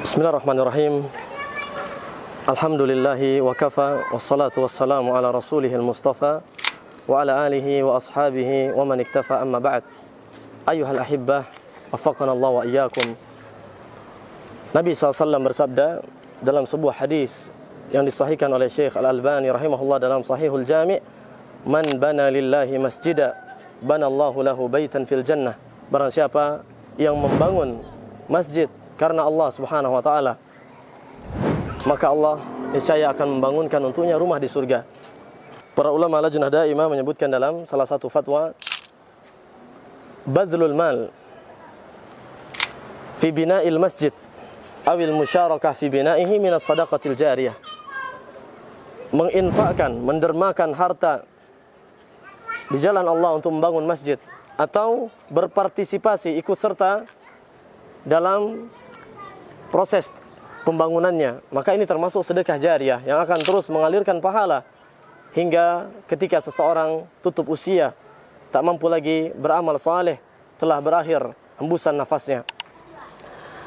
Bismillahirrahmanirrahim. Alhamdulillahi wa kafa, wassalatu wassalamu ala rasulihil mustafa wa ala alihi wa ashabihi wa man iktafa, amma ba'd. Ayyuhal ahibbah, waffaqana Allah wa iyyakum. Nabi SAW bersabda dalam sebuah hadis yang disahihkan oleh Syekh Al-Albani rahimahullah dalam Sahihul Jami', man bana lillahi masjida banallahu lahu baitan fil jannah. Barang siapa yang membangun masjid karena Allah Subhanahu wa taala, maka Allah niscaya akan membangunkan untuknya rumah di surga. Para ulama Lajnah Daimah menyebutkan dalam salah satu fatwa, badlul mal fi bina'il masjid awil musyarakah fi bina'ihi minas sadaqatil jariyah. Menginfakkan, mendermakan harta di jalan Allah untuk membangun masjid, atau berpartisipasi, ikut serta dalam proses pembangunannya, maka ini termasuk sedekah jariyah yang akan terus mengalirkan pahala hingga ketika seseorang tutup usia, tak mampu lagi beramal saleh, telah berakhir hembusan nafasnya.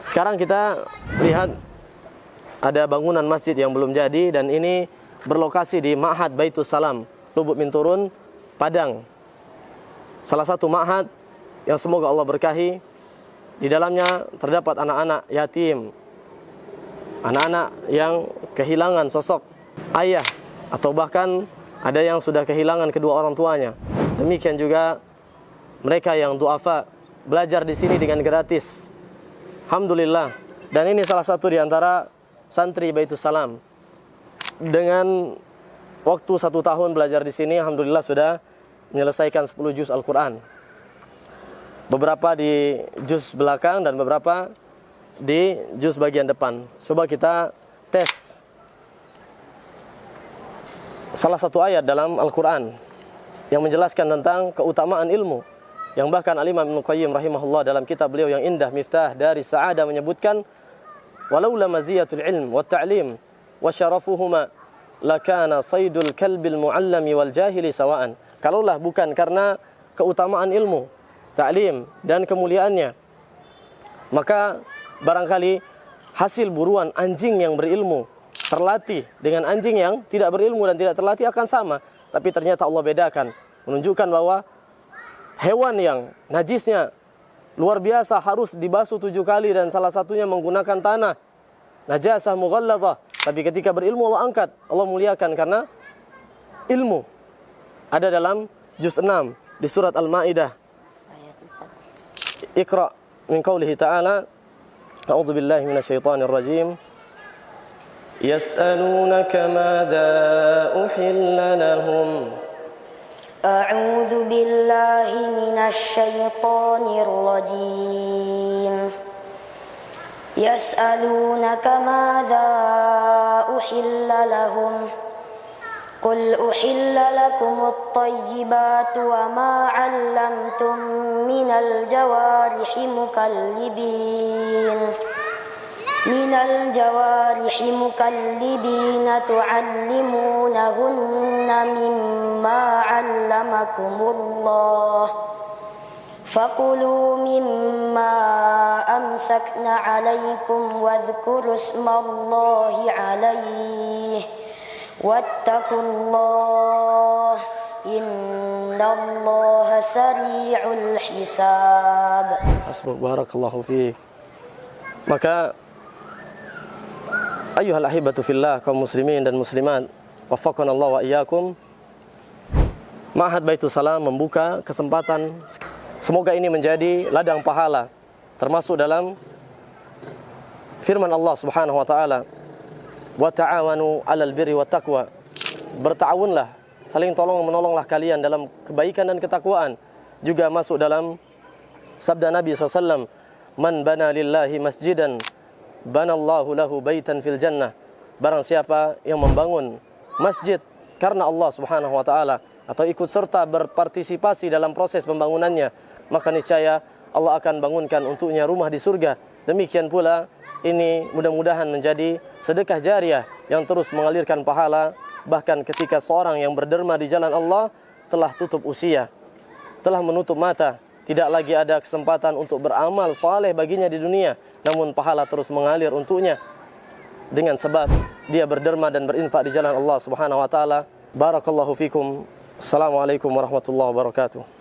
Sekarang kita lihat ada bangunan masjid yang belum jadi, dan ini berlokasi di Ma'had Baitus Salam, Lubuk Minturun, Padang. Salah satu ma'had yang semoga Allah berkahi. Di dalamnya terdapat anak-anak yatim, anak-anak yang kehilangan sosok ayah, atau bahkan ada yang sudah kehilangan kedua orang tuanya. Demikian juga mereka yang duafa belajar di sini dengan gratis. Alhamdulillah. Dan ini salah satu di antara santri Baitus Salam. Dengan waktu 1 tahun belajar di sini, alhamdulillah sudah menyelesaikan 10 juz Al-Quran. Beberapa di juz belakang dan beberapa di juz bagian depan. Coba kita tes salah satu ayat dalam Al-Quran yang menjelaskan tentang keutamaan ilmu, yang bahkan Al-Imam Ibnu Qayyim rahimahullah dalam kitab beliau yang indah Miftah dari Sa'adah menyebutkan, walaula maziyatul ilm wa ta'lim wa syarafuhuma lakana saydul kalbil muallami wal jahili sawaan. Kalaulah bukan karena keutamaan ilmu, ta'lim dan kemuliaannya, maka barangkali hasil buruan anjing yang berilmu terlatih dengan anjing yang tidak berilmu dan tidak terlatih akan sama. Tapi ternyata Allah bedakan, menunjukkan bahwa hewan yang najisnya luar biasa harus dibasuh 7 kali, dan salah satunya menggunakan tanah najasah mughalladhah, tapi ketika berilmu Allah angkat, Allah muliakan karena ilmu. Ada dalam juz 6 di surat Al-Maidah. Iqra min qawlihi ta'ala, a'udzu billahi minasyaitonir rajim. Yas'alunaka madza uhilla lahum. A'udzu billahi minasyaitonir rajim. Yas'alunaka madza uhilla lahum. قل أحل لكم الطيبات وما علمتم من الجوارح مكلبين تعلمونهن مما علمكم الله فكلوا مما أمسكن عليكم واذكروا اسم الله عليه واتقوا الله innallaha sari'ul hisab. Hasbuk, barakallahu fiik. Maka ayyuhal ahibatu fillah, kaum muslimin dan muslimat, waffaqana Allah wa iyyakum, Ma'had Baitus Salam membuka kesempatan, semoga ini menjadi ladang pahala, termasuk dalam firman Allah Subhanahu wa taala, wa ta'awanu 'alal birri wat taqwa. Berta'awunlah, saling tolong menolonglah kalian dalam kebaikan dan ketakwaan. Juga masuk dalam sabda Nabi SAW, man bana lillahi masjidan banallahu lahu baitan fil jannah. Barang siapa yang membangun masjid karena Allah Subhanahu wa taala, atau ikut serta berpartisipasi dalam proses pembangunannya, maka niscaya Allah akan bangunkan untuknya rumah di surga. Demikian pula ini mudah-mudahan menjadi sedekah jariyah yang terus mengalirkan pahala, bahkan ketika seorang yang berderma di jalan Allah telah tutup usia, telah menutup mata, tidak lagi ada kesempatan untuk beramal saleh baginya di dunia, namun pahala terus mengalir untuknya dengan sebab dia berderma dan berinfak di jalan Allah Subhanahu wa taala. Barakallahu fikum. Assalamualaikum warahmatullahi wabarakatuh.